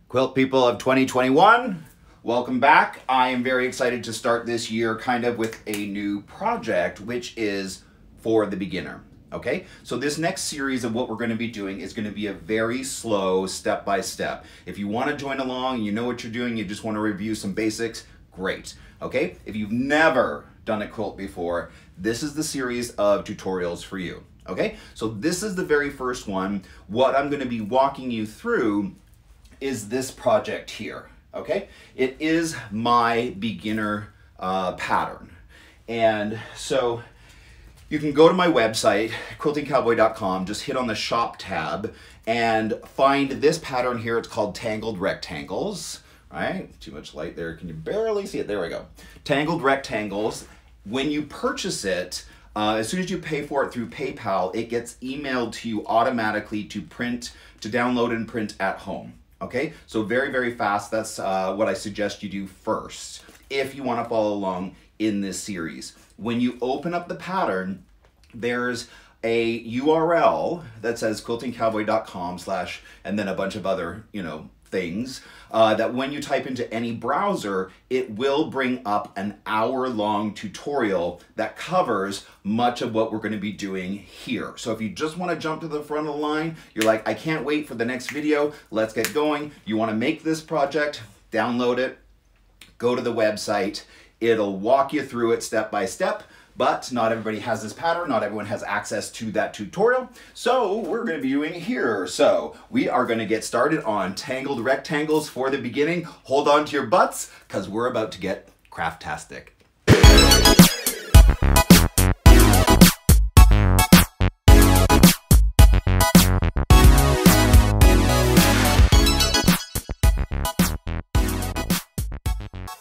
Quilt people of 2021, welcome back. I am very excited to start this year kind of with a new project, which is for the beginner. Okay, so this next series of what we're going to be doing is going to be a very slow step-by-step. If you want to join along, you know what you're doing, you just want to review some basics, great. Okay, if you've never done a quilt before, this is the series of tutorials for you. Okay, so this is the very first one. What I'm going to be walking you through is this project here. Okay, it is my beginner pattern, and so you can go to my website, quiltingcowboy.com, just hit on the shop tab and find this pattern here. It's called Tangled Rectangles, right? Too much light there. Can you barely see it? There we go. Tangled Rectangles. When you purchase it, as soon as you pay for it through PayPal, it gets emailed to you automatically to download and print at home. Okay, so very, very fast. That's what I suggest you do first if you want to follow along in this series. When you open up the pattern, there's a URL that says quiltingcowboy.com/ and then a bunch of other, things that when you type into any browser, it will bring up an hour-long tutorial that covers much of what we're going to be doing here. So if you just want to jump to the front of the line, you're like, I can't wait for the next video, let's get going. You want to make this project, download it, go to the website, it'll walk you through it step by step. But not everybody has this pattern, not everyone has access to that tutorial, so we're going to be doing it here. So we are going to get started on Tangled Rectangles for the beginning. Hold on to your butts, because we're about to get craftastic.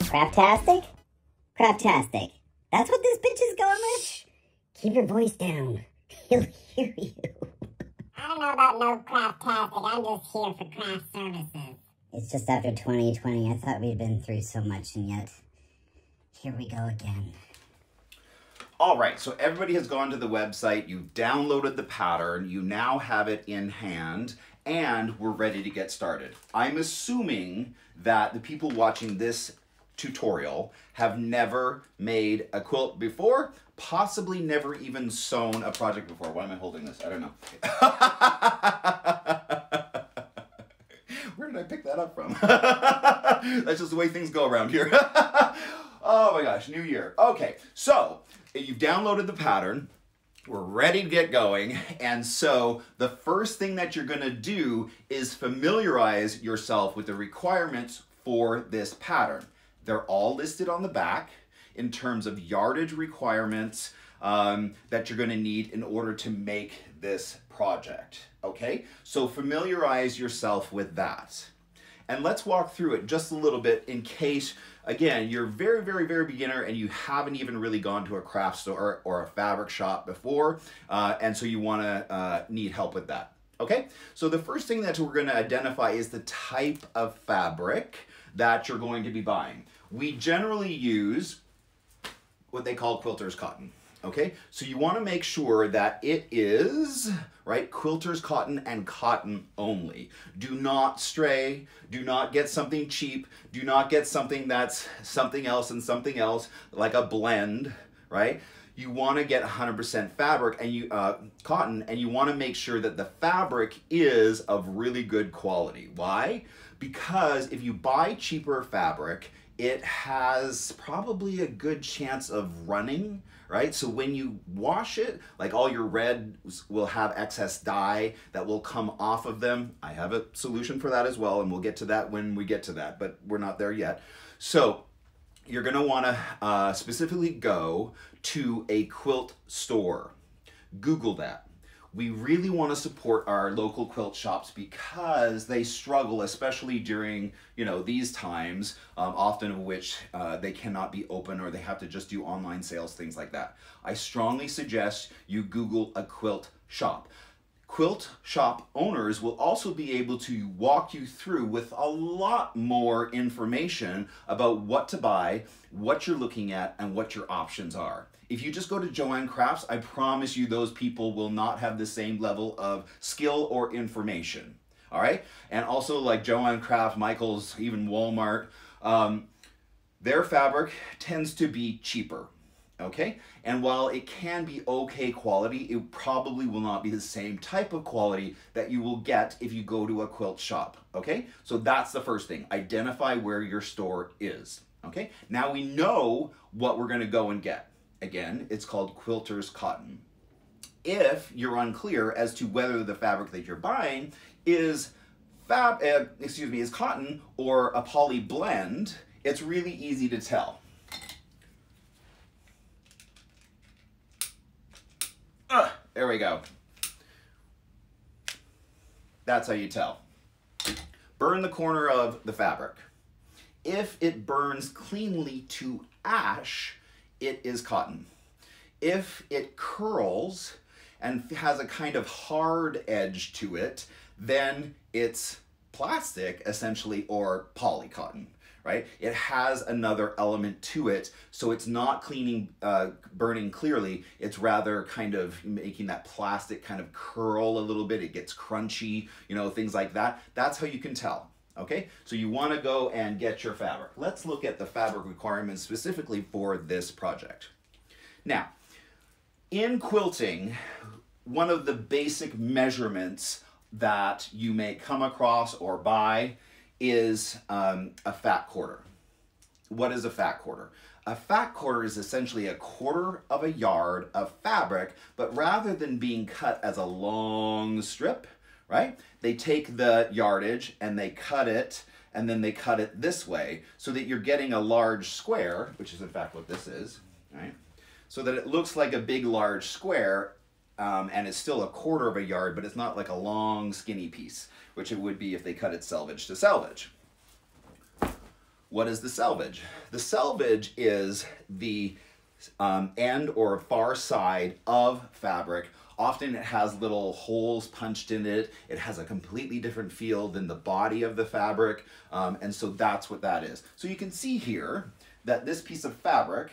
Craftastic? Craftastic. That's what this bitch is going with? Keep your voice down. He'll hear you. I don't know about no craftastic. I'm just here for craft services. It's just after 2020. I thought we'd been through so much, and yet here we go again. All right, so everybody has gone to the website. You've downloaded the pattern. You now have it in hand, and we're ready to get started. I'm assuming that the people watching this tutorial have never made a quilt before, possibly never even sewn a project before. Why am I holding this? I don't know. Where did I pick that up from? That's just the way things go around here. Oh my gosh, new year. Okay, so you've downloaded the pattern. We're ready to get going, and so the first thing that you're going to do is familiarize yourself with the requirements for this pattern. They're all listed on the back in terms of yardage requirements that you're going to need in order to make this project. Okay, so familiarize yourself with that. And let's walk through it just a little bit in case, again, you're very, very, very beginner and you haven't even really gone to a craft store or a fabric shop before, and so you want to need help with that. Okay, so the first thing that we're going to identify is the type of fabric that you're going to be buying. We generally use what they call quilter's cotton. Okay, so you want to make sure that it is, right, quilter's cotton and cotton only. Do not stray, do not get something cheap, do not get something that's something else and something else, like a blend, right? You want to get 100% fabric and cotton, and you want to make sure that the fabric is of really good quality. Why? Because if you buy cheaper fabric, it has probably a good chance of running, right? So when you wash it, like all your reds will have excess dye that will come off of them. I have a solution for that as well, and we'll get to that when we get to that, but we're not there yet. So you're gonna wanna specifically go to a quilt store. Google that. We really want to support our local quilt shops because they struggle, especially during, these times, often of which they cannot be open or they have to just do online sales, things like that. I strongly suggest you Google a quilt shop. Quilt shop owners will also be able to walk you through with a lot more information about what to buy, what you're looking at, and what your options are. If you just go to Joanne Crafts, I promise you those people will not have the same level of skill or information. All right, and also like Joanne Craft, Michaels, even Walmart, their fabric tends to be cheaper. Okay, and while it can be okay quality, it probably will not be the same type of quality that you will get if you go to a quilt shop. Okay, so that's the first thing. Identify where your store is. Okay, now we know what we're going to go and get. Again, it's called quilter's cotton. If you're unclear as to whether the fabric that you're buying is is cotton or a poly blend, it's really easy to tell. There we go. That's how you tell. Burn the corner of the fabric. If it burns cleanly to ash, it is cotton. If it curls and has a kind of hard edge to it, then it's plastic, essentially, or poly cotton. Right? It has another element to it, so it's not burning clearly. It's rather kind of making that plastic kind of curl a little bit. It gets crunchy, you know, things like that. That's how you can tell. Okay, so you want to go and get your fabric. Let's look at the fabric requirements specifically for this project. Now, in quilting, one of the basic measurements that you may come across or buy is a fat quarter. What is a fat quarter? A fat quarter is essentially a quarter of a yard of fabric, but rather than being cut as a long strip, right? They take the yardage and they cut it, and then they cut it this way so that you're getting a large square, which is in fact what this is, right? So that it looks like a big large square, and it's still a quarter of a yard, but it's not like a long skinny piece, which it would be if they cut it selvage to selvage. What is the selvage? The selvage is the end or far side of fabric. Often it has little holes punched in it. It has a completely different feel than the body of the fabric, and so that's what that is. So you can see here that this piece of fabric,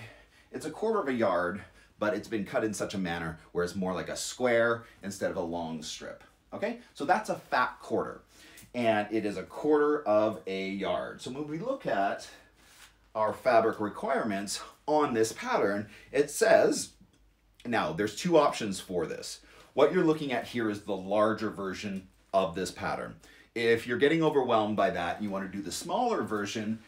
it's a quarter of a yard, but it's been cut in such a manner where it's more like a square instead of a long strip. Okay, so that's a fat quarter, and it is a quarter of a yard. So when we look at our fabric requirements on this pattern, it says, now there's two options for this. What you're looking at here is the larger version of this pattern. If you're getting overwhelmed by that and you want to do the smaller version,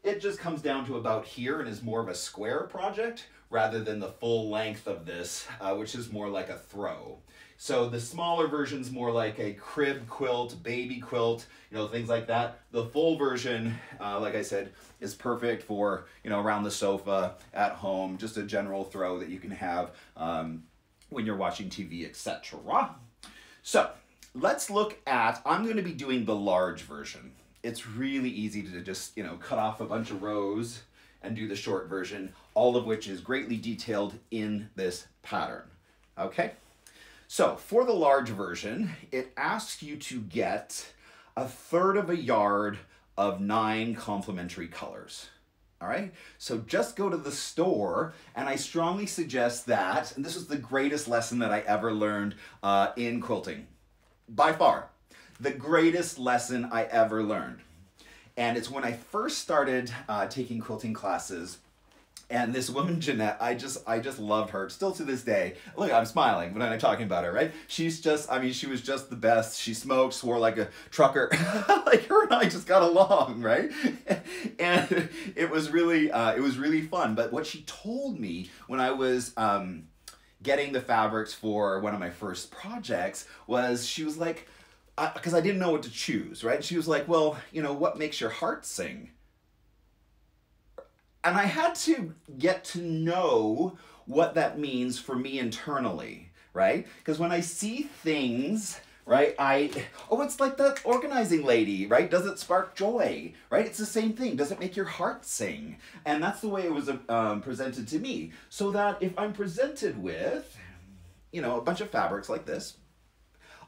it just comes down to about here and is more of a square project rather than the full length of this, which is more like a throw. So the smaller version's more like a crib quilt, baby quilt, you know, things like that. The full version, like I said, is perfect for, you know, around the sofa, at home, just a general throw that you can have when you're watching TV, etc. So let's look at, I'm going to be doing the large version. It's really easy to just, you know, cut off a bunch of rows and do the short version, all of which is greatly detailed in this pattern. Okay? So for the large version, it asks you to get 1/3 of a yard of 9 complementary colors. All right, so just go to the store, and I strongly suggest that, and this is the greatest lesson that I ever learned in quilting, by far, the greatest lesson I ever learned. And it's when I first started taking quilting classes. And this woman, Jeanette, I just loved her, still to this day. Look, I'm smiling when I'm talking about her, right? She's just, I mean, she was just the best. She smoked, swore like a trucker. Like, her and I just got along, right? And it was really fun. But what she told me when I was getting the fabrics for one of my first projects was, she was like, because I didn't know what to choose, right? She was like, well, you know, what makes your heart sing? And I had to get to know what that means for me internally, right? Because when I see things, right, it's like the organizing lady, right? Does it spark joy, right? It's the same thing. Does it make your heart sing? And that's the way it was presented to me. So that if I'm presented with, you know, a bunch of fabrics like this,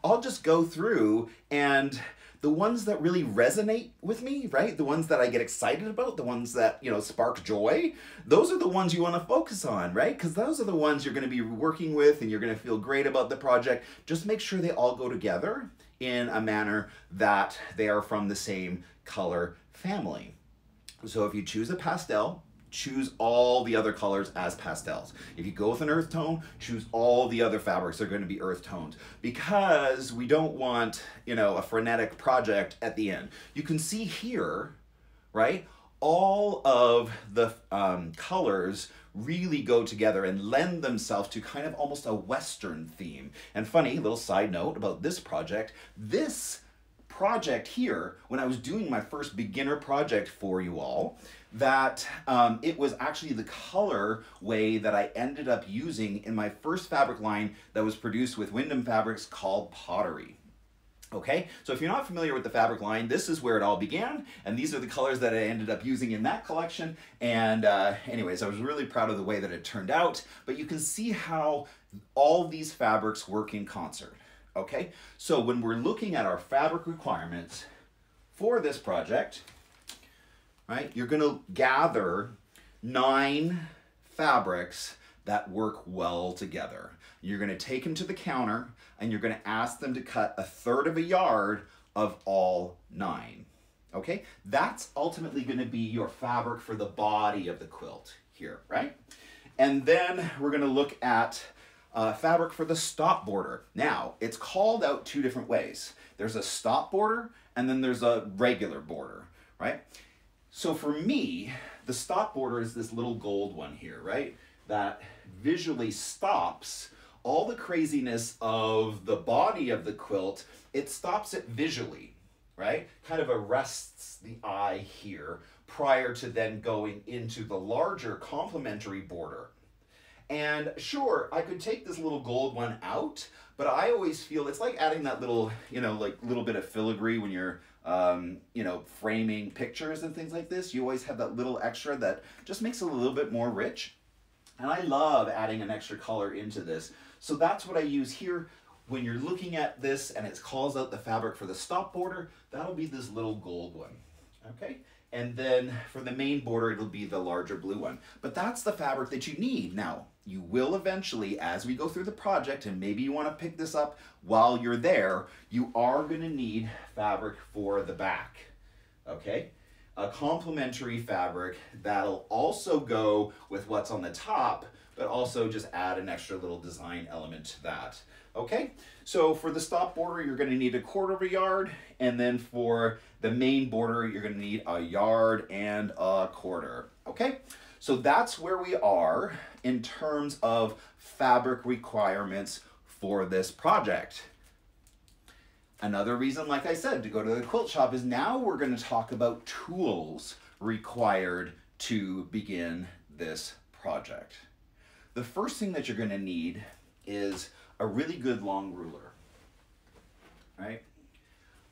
I'll just go through, and the ones that really resonate with me, right? The ones that I get excited about, the ones that, you know, spark joy, those are the ones you want to focus on, right? Because those are the ones you're going to be working with and you're going to feel great about the project. Just make sure they all go together in a manner that they are from the same color family. So if you choose a pastel, choose all the other colors as pastels. If you go with an earth tone, choose all the other fabrics that are going to be earth tones, because we don't want, you know, a frenetic project at the end. You can see here, right, all of the colors really go together and lend themselves to kind of almost a Western theme. And funny little side note about this project here, when I was doing my first beginner project for you all, that it was actually the color way that I ended up using in my first fabric line that was produced with Wyndham Fabrics called Pottery. Okay, so if you're not familiar with the fabric line, this is where it all began, and these are the colors that I ended up using in that collection. And anyways, I was really proud of the way that it turned out, but you can see how all these fabrics work in concert. Okay, so when we're looking at our fabric requirements for this project, right, you're going to gather 9 fabrics that work well together. You're going to take them to the counter and you're going to ask them to cut 1/3 of a yard of all 9. Okay, that's ultimately going to be your fabric for the body of the quilt here, right? And then we're going to look at fabric for the stop border. Now, it's called out 2 different ways. There's a stop border and then there's a regular border, right? So for me, the stop border is this little gold one here, right? That visually stops all the craziness of the body of the quilt. It stops it visually, right? Kind of arrests the eye here prior to then going into the larger complementary border. And sure, I could take this little gold one out, but I always feel it's like adding that little, you know, like little bit of filigree when you're, you know, framing pictures and things like this. You always have that little extra that just makes it a little bit more rich. And I love adding an extra color into this. So that's what I use here. When you're looking at this and it calls out the fabric for the stop border, that'll be this little gold one, okay? And then for the main border, it'll be the larger blue one. But that's the fabric that you need. Now, you will eventually, as we go through the project, and maybe you want to pick this up while you're there, you are going to need fabric for the back, okay? A complementary fabric that'll also go with what's on the top, but also just add an extra little design element to that. Okay, so for the stop border, you're going to need 1/4 of a yard, and then for the main border, you're going to need 1 yard and 1/4. Okay, so that's where we are in terms of fabric requirements for this project. Another reason, like I said, to go to the quilt shop is now we're going to talk about tools required to begin this project. The first thing that you're going to need is a really good long ruler, right?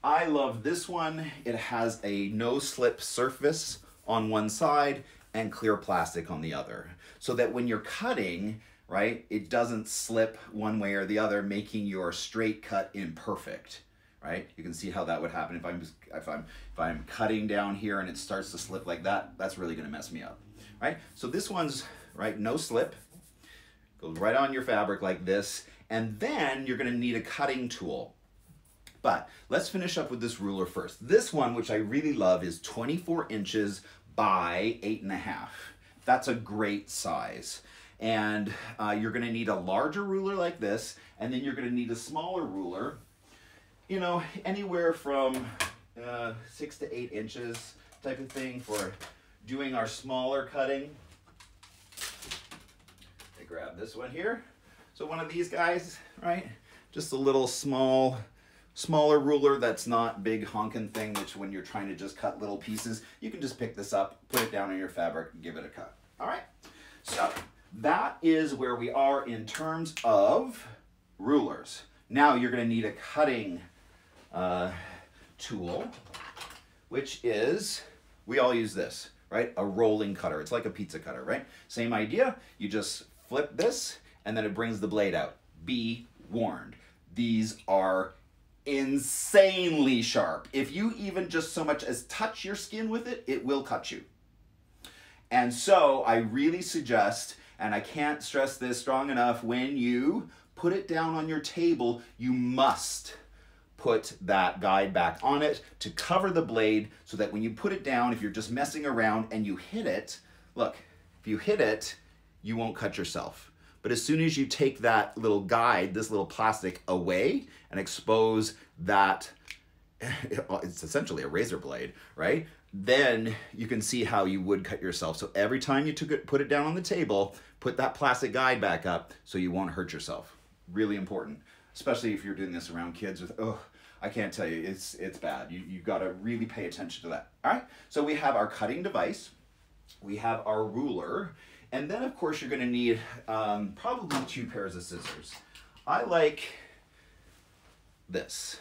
I love this one. It has a no-slip surface on one side and clear plastic on the other, so that when you're cutting, right, it doesn't slip one way or the other, making your straight cut imperfect, right? You can see how that would happen if I'm cutting down here and it starts to slip like that. That's really going to mess me up, right? So this one's, right, no slip, goes right on your fabric like this. And then you're going to need a cutting tool. But let's finish up with this ruler first. This one, which I really love, is 24 inches by 8.5. That's a great size. And you're going to need a larger ruler like this, and then you're going to need a smaller ruler, you know, anywhere from 6 to 8 inches type of thing for doing our smaller cutting. I grab this one here. So one of these guys, right? Just a little smaller ruler that's not big honking thing, which when you're trying to just cut little pieces, you can just pick this up, put it down on your fabric, and give it a cut. All right? So that is where we are in terms of rulers. Now you're going to need a cutting tool, which is, we all use this, right? A rolling cutter. It's like a pizza cutter, right? Same idea. You just flip this, and then it brings the blade out. Be warned. These are insanely sharp. If you even just so much as touch your skin with it, it will cut you. And so I really suggest, and I can't stress this strong enough, when you put it down on your table, you must put that guide back on it to cover the blade so that when you put it down, if you're just messing around and you hit it, look, if you hit it, you won't cut yourself. But as soon as you take that little guide, this little plastic away and expose that, it's essentially a razor blade, right? Then you can see how you would cut yourself. So every time you put it down on the table, put that plastic guide back up so you won't hurt yourself. Really important, especially if you're doing this around kids with, oh, I can't tell you, it's bad. You've got to really pay attention to that. All right, so we have our cutting device, we have our ruler, and then of course you're going to need probably 2 pairs of scissors. I like this,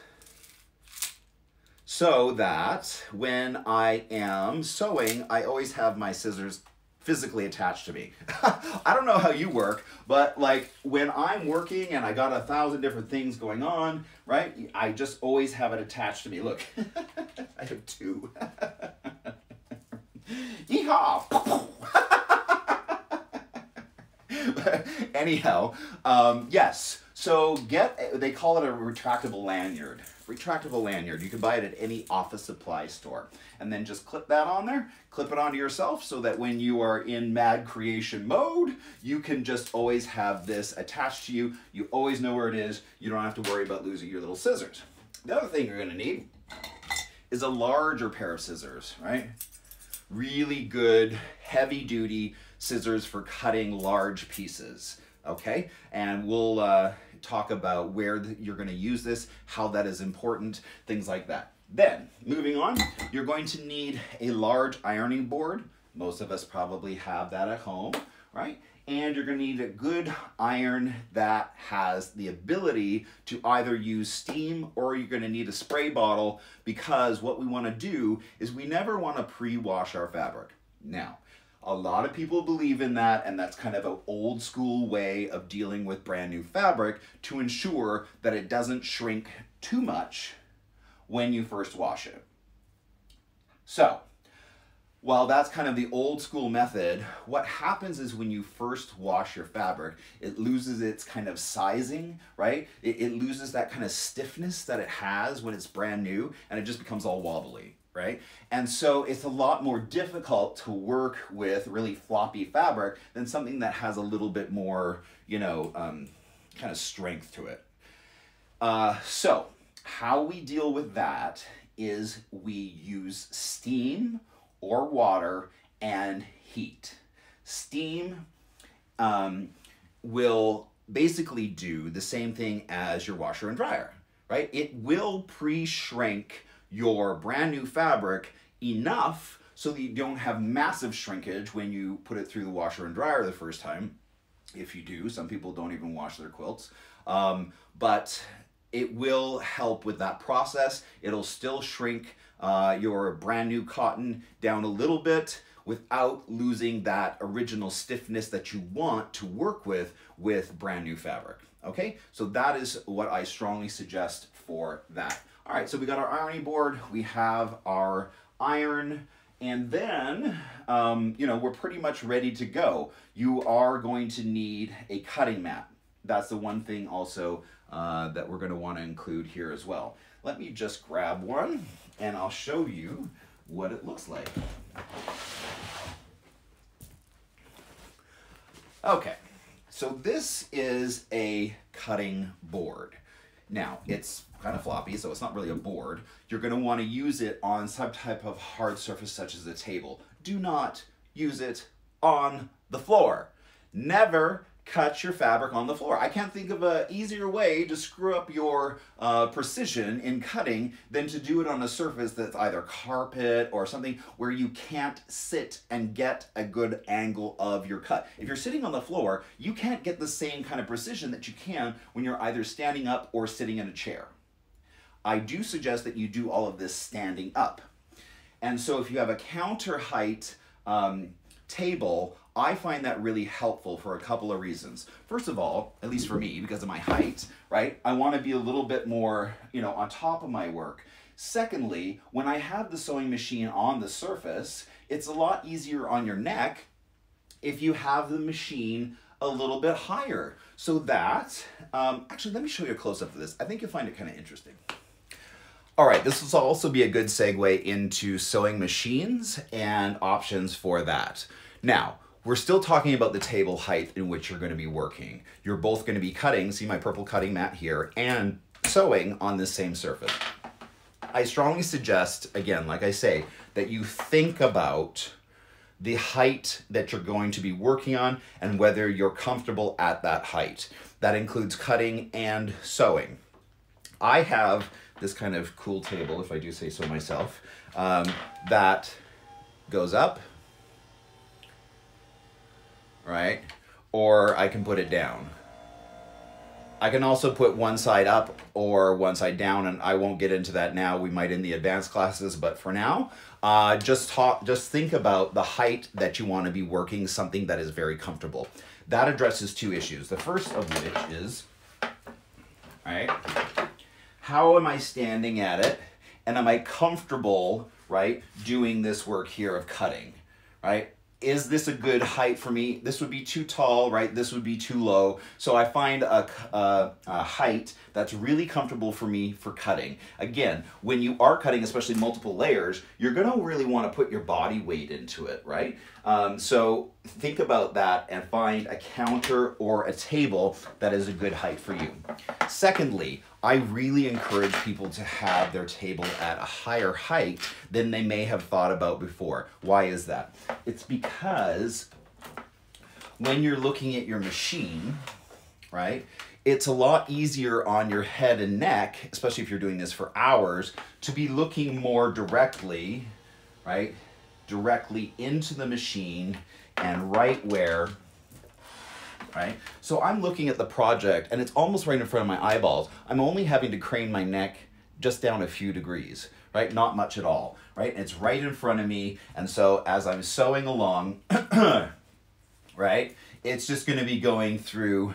so that when I am sewing, I always have my scissors physically attached to me. I don't know how you work, but like when I'm working and I got 1,000 different things going on, right? I just always have it attached to me. Look, I have 2. Yeehaw! Anyhow, yes. So they call it a retractable lanyard. Retractable lanyard. You can buy it at any office supply store. And then just clip that on there, clip it onto yourself so that when you are in mad creation mode, you can just always have this attached to you. You always know where it is. You don't have to worry about losing your little scissors. The other thing you're going to need is a larger pair of scissors, right? Really good, heavy-duty scissors for cutting large pieces, okay? And we'll talk about where you're going to use this, how that is important, things like that. Then, moving on, you're going to need a large ironing board. Most of us probably have that at home, right? And you're going to need a good iron that has the ability to either use steam or you're going to need a spray bottle, because what we want to do is we never want to pre-wash our fabric. Now, a lot of people believe in that, and that's kind of an old school way of dealing with brand new fabric to ensure that it doesn't shrink too much when you first wash it. So, while that's kind of the old school method, what happens is when you first wash your fabric, it loses its kind of sizing, right? It loses that kind of stiffness that it has when it's brand new, and it just becomes all wobbly, right? And so it's a lot more difficult to work with really floppy fabric than something that has a little bit more, you know, kind of strength to it. So how we deal with that is we use steam or water and heat. Steam will basically do the same thing as your washer and dryer, right? It will pre-shrink your brand new fabric enough so that you don't have massive shrinkage when you put it through the washer and dryer the first time. If you do, some people don't even wash their quilts. But it will help with that process. It'll still shrink your brand new cotton down a little bit without losing that original stiffness that you want to work with brand new fabric. Okay, so that is what I strongly suggest for that. All right, so we got our ironing board, we have our iron, and then, you know, we're pretty much ready to go. You are going to need a cutting mat. That's the one thing also that we're going to want to include here as well. Let me just grab one and I'll show you what it looks like. Okay, so this is a cutting board. Now, it's kind of floppy, so it's not really a board. You're going to want to use it on some type of hard surface such as a table. Do not use it on the floor. Never cut your fabric on the floor. I can't think of an easier way to screw up your precision in cutting than to do it on a surface that's either carpet or something where you can't sit and get a good angle of your cut. If you're sitting on the floor, you can't get the same kind of precision that you can when you're either standing up or sitting in a chair. I do suggest that you do all of this standing up. And so if you have a counter height table, I find that really helpful for a couple of reasons. First of all, at least for me, because of my height, right? I want to be a little bit more, you know, on top of my work. Secondly, when I have the sewing machine on the surface, it's a lot easier on your neck if you have the machine a little bit higher. So that, actually, let me show you a close-up of this. I think you'll find it kind of interesting. All right, this will also be a good segue into sewing machines and options for that. Now, we're still talking about the table height in which you're going to be working. You're both going to be cutting, see my purple cutting mat here, and sewing on this same surface. I strongly suggest, again, like I say, that you think about the height that you're going to be working on and whether you're comfortable at that height. That includes cutting and sewing. I have this kind of cool table, if I do say so myself, that goes up, right? Or I can put it down. I can also put one side up or one side down, and I won't get into that now. We might in the advanced classes, but for now, just think about the height that you want to be working, something that is very comfortable. That addresses two issues. The first of which is, right, how am I standing at it, and am I comfortable, right, doing this work here of cutting, right? Is this a good height for me? This would be too tall, right? This would be too low. So I find a height that's really comfortable for me for cutting. Again, when you are cutting, especially multiple layers, you're gonna really wanna put your body weight into it, right? So think about that and find a counter or a table that is a good height for you. Secondly, I really encourage people to have their table at a higher height than they may have thought about before. Why is that? It's because when you're looking at your machine, right, it's a lot easier on your head and neck, especially if you're doing this for hours, to be looking more directly, right, directly into the machine and right where, right? So I'm looking at the project and it's almost right in front of my eyeballs. I'm only having to crane my neck just down a few degrees, right? Not much at all, right? And it's right in front of me. And so as I'm sewing along, right, it's just gonna be going through,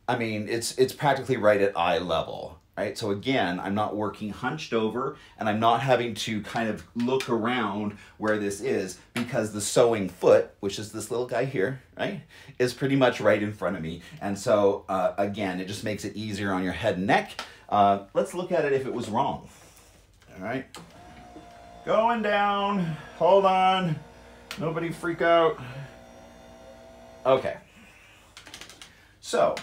I mean, it's practically right at eye level, right? So again, I'm not working hunched over and I'm not having to kind of look around where this is because the sewing foot, which is this little guy here, right, is pretty much right in front of me. And so again, it just makes it easier on your head and neck. Let's look at it if it was wrong. All right, going down, hold on, nobody freak out. Okay, so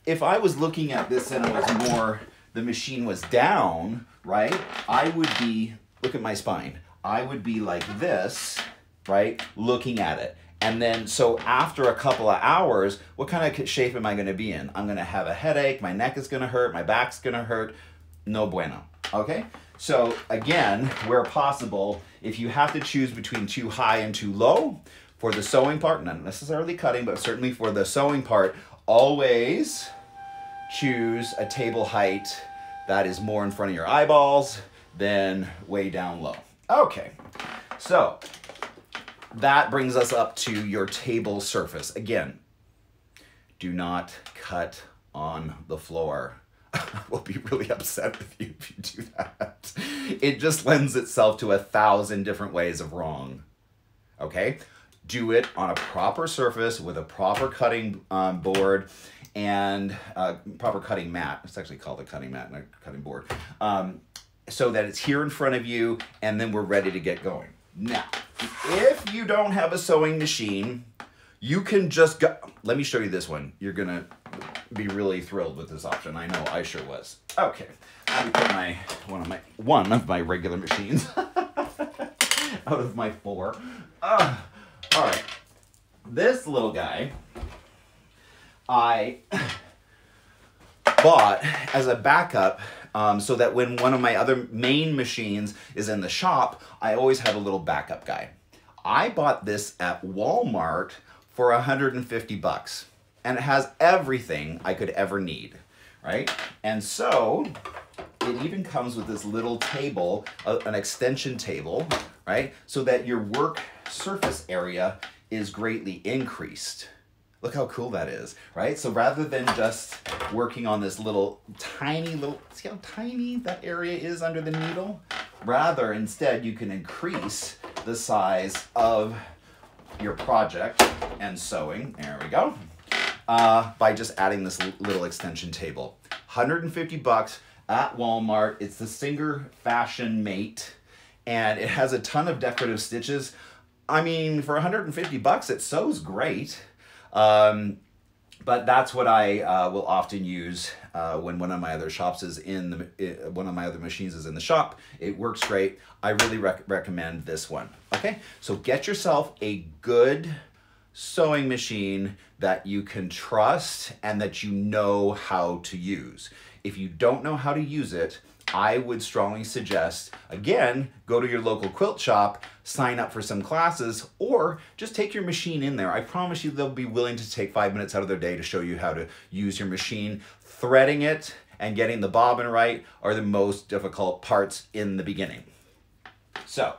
if I was looking at this and it was more, the machine was down, right, I would be, look at my spine, I would be like this, right, looking at it. And then, so after a couple of hours, what kind of shape am I gonna be in? I'm gonna have a headache, my neck is gonna hurt, my back's gonna hurt, no bueno, okay? So again, where possible, if you have to choose between too high and too low, for the sewing part, not necessarily cutting, but certainly for the sewing part, always choose a table height that is more in front of your eyeballs than way down low. Okay, so that brings us up to your table surface. Again, do not cut on the floor. I will be really upset with you if you do that. It just lends itself to 1,000 different ways of wrong, okay? Do it on a proper surface with a proper cutting board and proper cutting mat. It's actually called a cutting mat, not a cutting board. So that it's here in front of you and then we're ready to get going. Now, if you don't have a sewing machine, you can just go, let me show you this one. You're gonna be really thrilled with this option. I know, I sure was. Okay, let me put one of my regular machines out of my 4. All right, this little guy I bought as a backup so that when one of my other main machines is in the shop, I always have a little backup guy. I bought this at Walmart for 150 bucks and it has everything I could ever need, right? And so it even comes with this little table, an extension table, right? So that your work surface area is greatly increased. Look how cool that is, right? So rather than just working on this tiny little, see how tiny that area is under the needle? Rather, instead, you can increase the size of your project and sewing, there we go, by just adding this little extension table. 150 bucks, at Walmart. It's the Singer Fashion Mate, and it has a ton of decorative stitches. I mean, for 150 bucks, it sews great. But that's what I will often use when one of my other shops is one of my other machines is in the shop. It works great. I really recommend this one. Okay, so get yourself a good sewing machine that you can trust and that you know how to use. If you don't know how to use it, I would strongly suggest, again, go to your local quilt shop, sign up for some classes, or just take your machine in there. I promise you they'll be willing to take 5 minutes out of their day to show you how to use your machine. Threading it and getting the bobbin right are the most difficult parts in the beginning. So,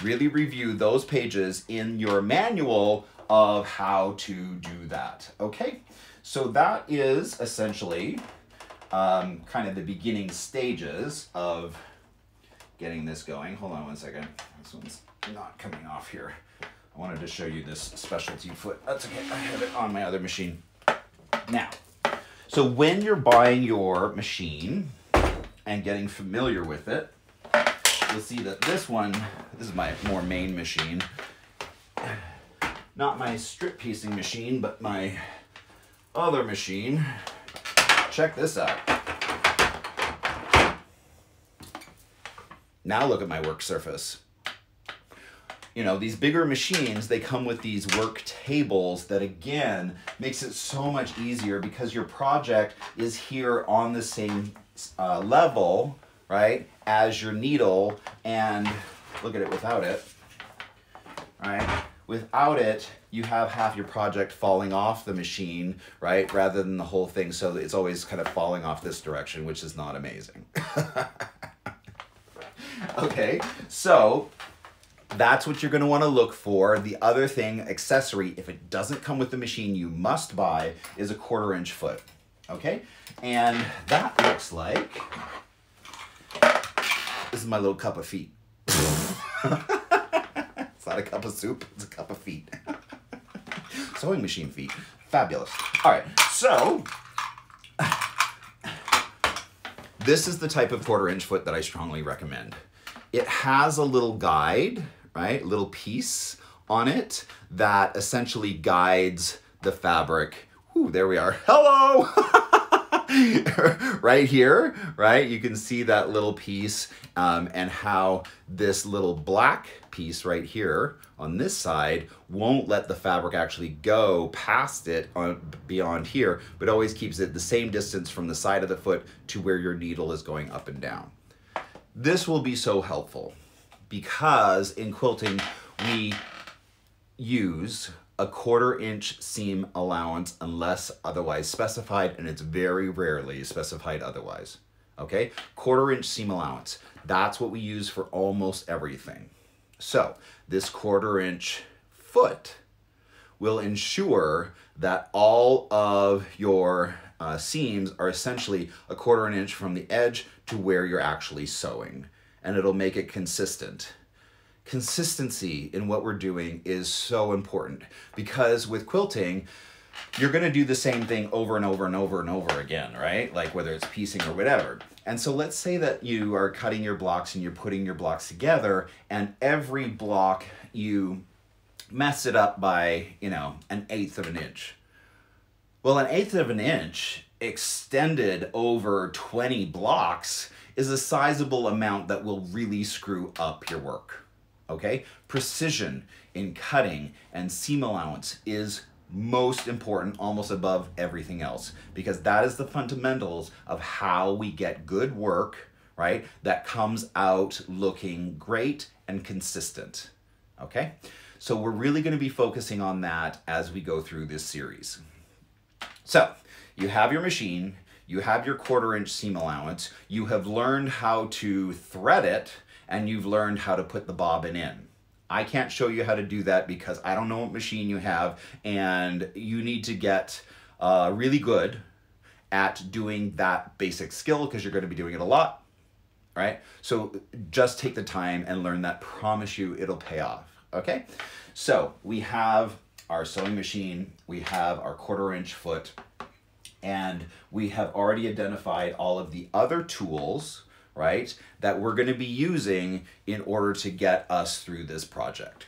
really review those pages in your manual of how to do that, okay? So that is essentially kind of the beginning stages of getting this going. Hold on one second. This one's not coming off here. I wanted to show you this specialty foot. That's okay. I have it on my other machine. Now, so when you're buying your machine and getting familiar with it, you'll see that this is my more main machine. Not my strip piecing machine, but my other machine. Check this out. Now look at my work surface. You know, these bigger machines, they come with these work tables that again makes it so much easier because your project is here on the same level, right, as your needle. And look at it without it, right? Without it, you have half your project falling off the machine, right? Rather than the whole thing, so it's always kind of falling off this direction, which is not amazing. Okay, so that's what you're gonna wanna look for. The other thing, accessory, if it doesn't come with the machine, you must buy, is a 1/4 inch foot, okay? And that looks like, this is my little cup of feet. It's not a cup of soup, it's a cup of feet. Sewing machine feet. Fabulous. All right, so this is the type of 1/4 inch foot that I strongly recommend. It has a little guide, right? A little piece on it that essentially guides the fabric. Ooh, there we are. Hello! Right here, right? You can see that little piece and how this little black piece right here on this side won't let the fabric actually go past it beyond here, but always keeps it the same distance from the side of the foot to where your needle is going up and down. This will be so helpful because in quilting we use a 1/4 inch seam allowance unless otherwise specified, and it's very rarely specified otherwise. Okay, 1/4 inch seam allowance. That's what we use for almost everything. So this 1/4 inch foot will ensure that all of your seams are essentially a 1/4 inch from the edge to where you're actually sewing, and it'll make it consistent. Consistency in what we're doing is so important because with quilting, you're gonna do the same thing over and over and over and over again, right? Like whether it's piecing or whatever. And so let's say that you are cutting your blocks and you're putting your blocks together, and every block you mess it up by, you know, 1/8 of an inch. Well, 1/8 of an inch extended over 20 blocks is a sizable amount that will really screw up your work. Okay? Precision in cutting and seam allowance is most important, almost above everything else, because that is the fundamentals of how we get good work, right? That comes out looking great and consistent. Okay? So we're really going to be focusing on that as we go through this series. So you have your machine, you have your 1/4 inch seam allowance, you have learned how to thread it, and you've learned how to put the bobbin in. I can't show you how to do that because I don't know what machine you have, and you need to get really good at doing that basic skill because you're going to be doing it a lot, right? So just take the time and learn that. Promise you it'll pay off, okay? So we have our sewing machine, we have our 1/4 inch foot, And we have already identified all of the other tools, right, that we're going to be using in order to get us through this project.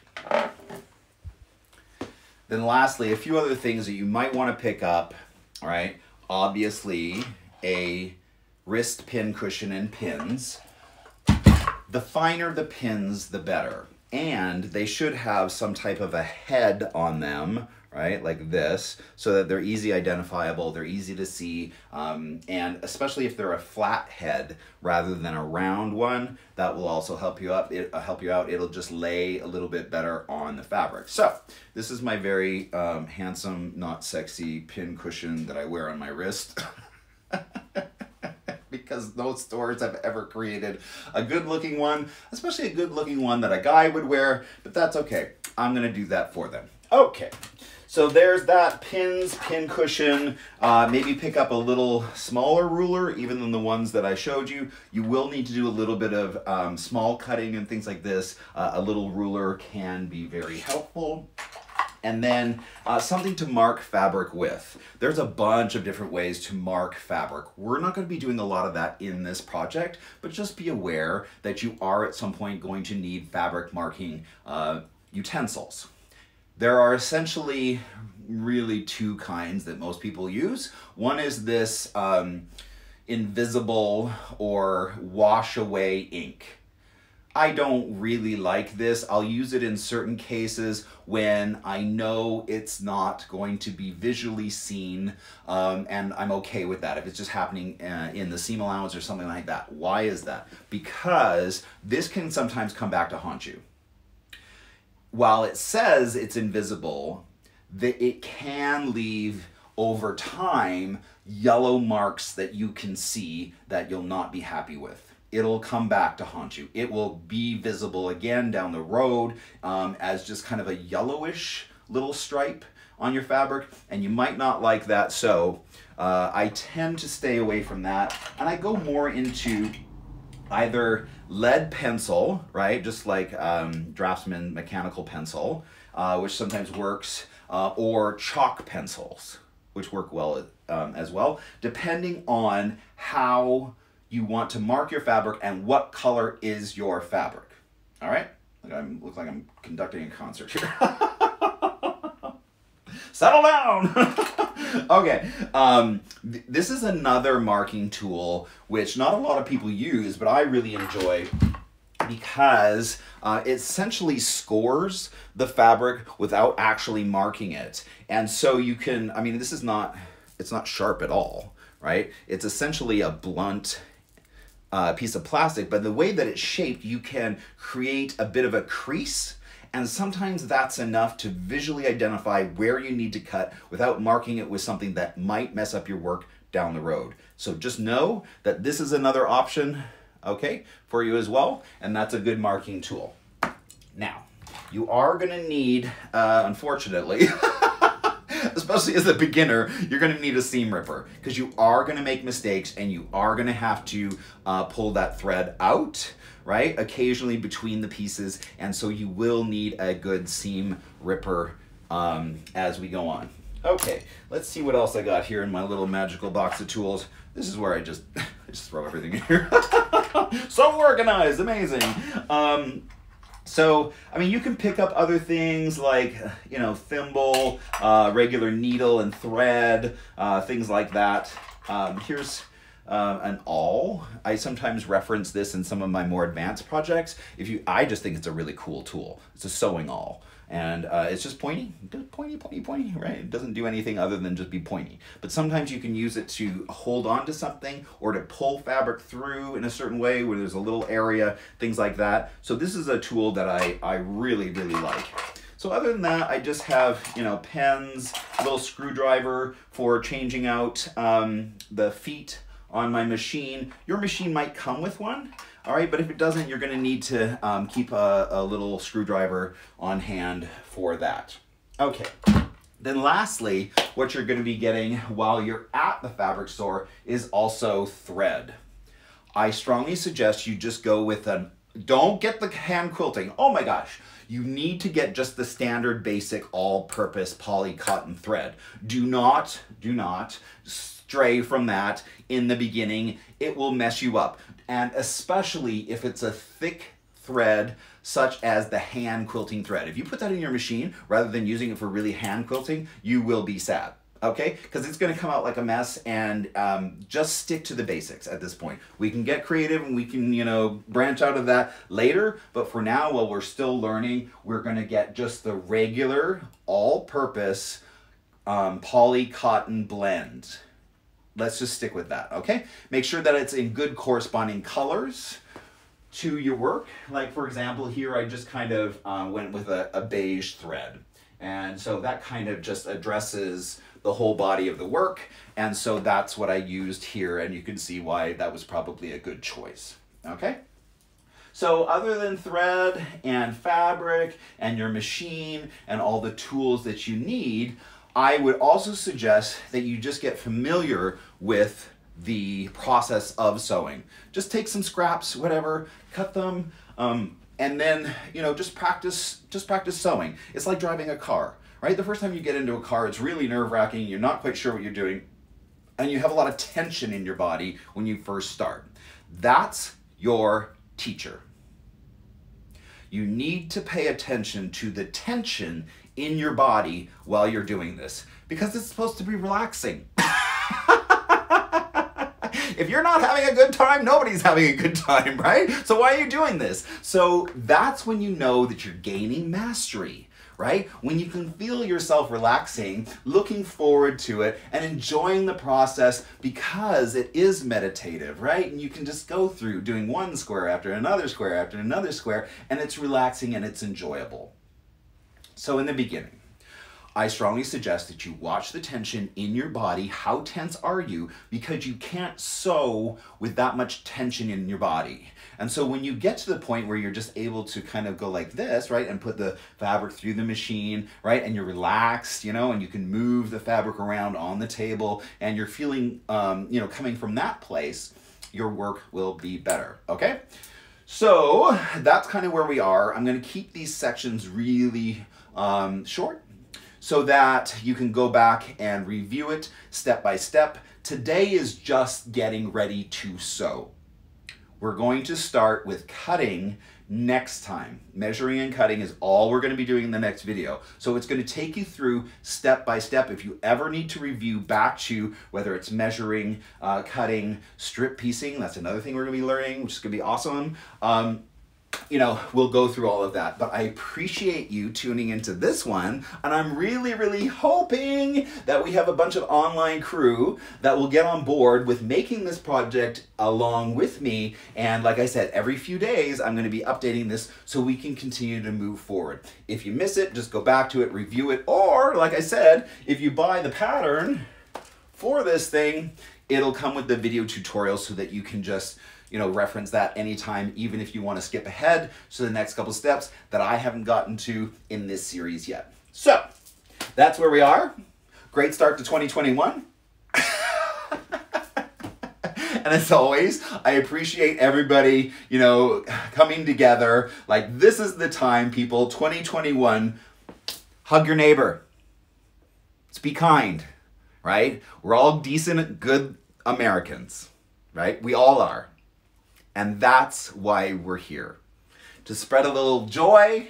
Then lastly, a few other things that you might want to pick up, right? Obviously, a wrist pin cushion and pins. The finer the pins, the better. And they should have some type of a head on them, right, like this, so that they're easy identifiable, they're easy to see, and especially if they're a flat head rather than a round one, that will also help you out. It'll just lay a little bit better on the fabric. So this is my very handsome, not sexy pin cushion that I wear on my wrist. Because no stores have ever created a good looking one, especially a good looking one that a guy would wear, but that's okay. I'm gonna do that for them. Okay, so there's that pin cushion. Maybe pick up a little smaller ruler, even than the ones that I showed you. You will need to do a little bit of small cutting and things like this. A little ruler can be very helpful. And then something to mark fabric with. There's a bunch of different ways to mark fabric. We're not going to be doing a lot of that in this project, but just be aware that you are at some point going to need fabric marking utensils. There are essentially really two kinds that most people use. One is this invisible or wash away ink. I don't really like this. I'll use it in certain cases when I know it's not going to be visually seen, and I'm okay with that if it's just happening in the seam allowance or something like that. Why is that? Because this can sometimes come back to haunt you. While it says it's invisible, it can leave over time yellow marks that you can see that you'll not be happy with. It'll come back to haunt you. It will be visible again down the road as just kind of a yellowish little stripe on your fabric, and you might not like that. So I tend to stay away from that, and I go more into either lead pencil, right, just like Draftsman mechanical pencil, which sometimes works, or chalk pencils, which work well as well, depending on how you want to mark your fabric and what color is your fabric. All right? Look like I'm conducting a concert here. Settle down! Okay, this is another marking tool which not a lot of people use, but I really enjoy because it essentially scores the fabric without actually marking it. And so you can, I mean, it's not sharp at all, right? It's essentially a blunt piece of plastic, but the way that it's shaped, you can create a bit of a crease, and sometimes that's enough to visually identify where you need to cut without marking it with something that might mess up your work down the road. So just know that this is another option, okay, for you as well, and that's a good marking tool. Now, you are gonna need, unfortunately, especially as a beginner, you're going to need a seam ripper because you are going to make mistakes and you are going to have to pull that thread out, right, occasionally between the pieces, and so you will need a good seam ripper as we go on. Okay, let's see what else I got here in my little magical box of tools. This is where I just throw everything in here. So organized, amazing. So, I mean, you can pick up other things like, you know, thimble, regular needle and thread, things like that. Here's an awl. I sometimes reference this in some of my more advanced projects. I just think it's a really cool tool. It's a sewing awl. And it's just pointy, pointy, right? It doesn't do anything other than just be pointy. But sometimes you can use it to hold on to something or to pull fabric through in a certain way where there's a little area, things like that. So this is a tool that I really, really like. So other than that, I just have, you know, pens, a little screwdriver for changing out the feet on my machine. Your machine might come with one. All right, but if it doesn't, you're going to need to keep a little screwdriver on hand for that. Okay, then lastly, what you're going to be getting while you're at the fabric store is also thread. I strongly suggest you just go with an Don't get the hand quilting. Oh my gosh. You need to get just the standard basic all-purpose poly cotton thread. Do not stray from that in the beginning. It will mess you up. And especially if it's a thick thread such as the hand quilting thread. If you put that in your machine rather than using it for really hand quilting, you will be sad. Okay, because it's going to come out like a mess, and just stick to the basics at this point. We can get creative and we can, you know, branch out of that later, but for now, while we're still learning, we're going to get just the regular all-purpose poly cotton blend. Let's just stick with that, okay? Make sure that it's in good corresponding colors to your work. Like for example, here I just kind of went with a beige thread. And so that kind of just addresses the whole body of the work. And so that's what I used here, and you can see why that was probably a good choice, okay? So other than thread and fabric and your machine and all the tools that you need, I would also suggest that you just get familiar with the process of sewing. Just take some scraps, whatever, cut them, and then, you know, just practice sewing. It's like driving a car, right? The first time you get into a car, it's really nerve-wracking. You're not quite sure what you're doing, and you have a lot of tension in your body when you first start. That's your teacher. You need to pay attention to the tension in your body while you're doing this, because it's supposed to be relaxing. If you're not having a good time, nobody's having a good time, right? So why are you doing this? So that's when you know that you're gaining mastery, right? When you can feel yourself relaxing, looking forward to it, and enjoying the process because it is meditative, right? And you can just go through doing one square after another square after another square, and it's relaxing and it's enjoyable. So in the beginning, I strongly suggest that you watch the tension in your body. How tense are you? Because you can't sew with that much tension in your body. And so when you get to the point where you're just able to kind of go like this, right, and put the fabric through the machine, right, and you're relaxed, you know, and you can move the fabric around on the table, and you're feeling, you know, coming from that place, your work will be better, okay? So that's kind of where we are. I'm going to keep these sections really short, so that you can go back and review it step by step. Today is just getting ready to sew. We're going to start with cutting next time. Measuring and cutting is all we're going to be doing in the next video. So it's going to take you through step by step. If you ever need to review back to whether it's measuring, cutting, strip piecing, that's another thing we're going to be learning, which is going to be awesome. You know, we'll go through all of that, but I appreciate you tuning into this one, and I'm really, really hoping that we have a bunch of online crew that will get on board with making this project along with me. And like I said, every few days, I'm going to be updating this so we can continue to move forward. If you miss it, just go back to it, review it, or like I said, if you buy the pattern for this thing, it'll come with the video tutorial so that you can just, you know, reference that anytime, even if you want to skip ahead to the next couple steps that I haven't gotten to in this series yet. So that's where we are. Great start to 2021. And as always, I appreciate everybody, you know, coming together. Like, this is the time, people, 2021, hug your neighbor. Let's be kind, right? We're all decent, good Americans, right? We all are. And that's why we're here. To spread a little joy,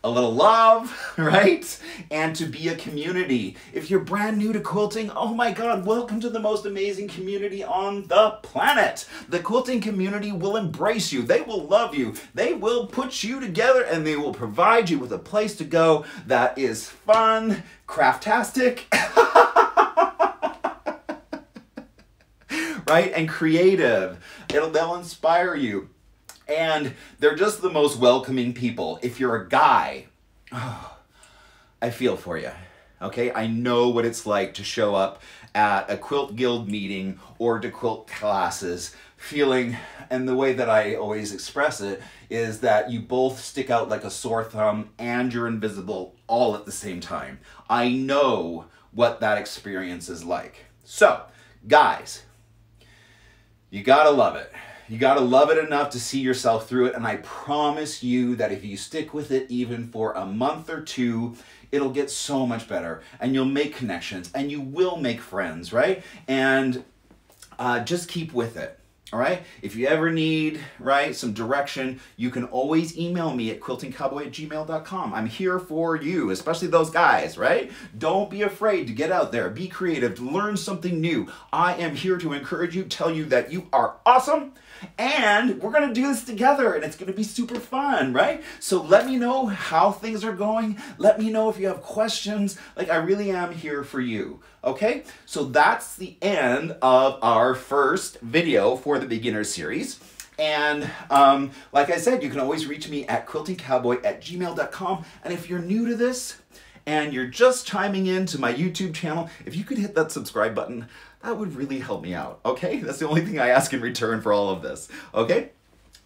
a little love, right? And to be a community. If you're brand new to quilting, oh my God, welcome to the most amazing community on the planet. The quilting community will embrace you. They will love you. They will put you together, and they will provide you with a place to go that is fun, craftastic, right? And creative. They'll inspire you. And they're just the most welcoming people. If you're a guy, oh, I feel for you. Okay? I know what it's like to show up at a quilt guild meeting or to quilt classes feeling, and the way that I always express it is that you both stick out like a sore thumb and you're invisible all at the same time. I know what that experience is like. So, guys, you gotta love it. You got to love it enough to see yourself through it. And I promise you that if you stick with it even for a month or two, it'll get so much better, and you'll make connections, and you will make friends, right? And just keep with it. All right, if you ever need, right, some direction, you can always email me at quiltingcowboy@gmail.com. I'm here for you, especially those guys, right? Don't be afraid to get out there, be creative, learn something new. I am here to encourage you, tell you that you are awesome, and we're gonna do this together, and it's gonna be super fun, right? So let me know how things are going. Let me know if you have questions. Like, I really am here for you. Okay, so that's the end of our first video for the beginner series. And like I said, you can always reach me at quiltingcowboy@gmail.com. And if you're new to this and you're just chiming in to my YouTube channel, if you could hit that subscribe button, that would really help me out. Okay, that's the only thing I ask in return for all of this. Okay.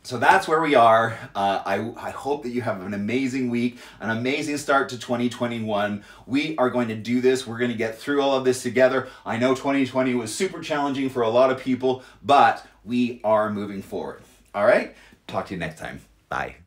So that's where we are. I hope that you have an amazing week, an amazing start to 2021. We are going to do this. We're going to get through all of this together. I know 2020 was super challenging for a lot of people, but we are moving forward. All right? Talk to you next time. Bye.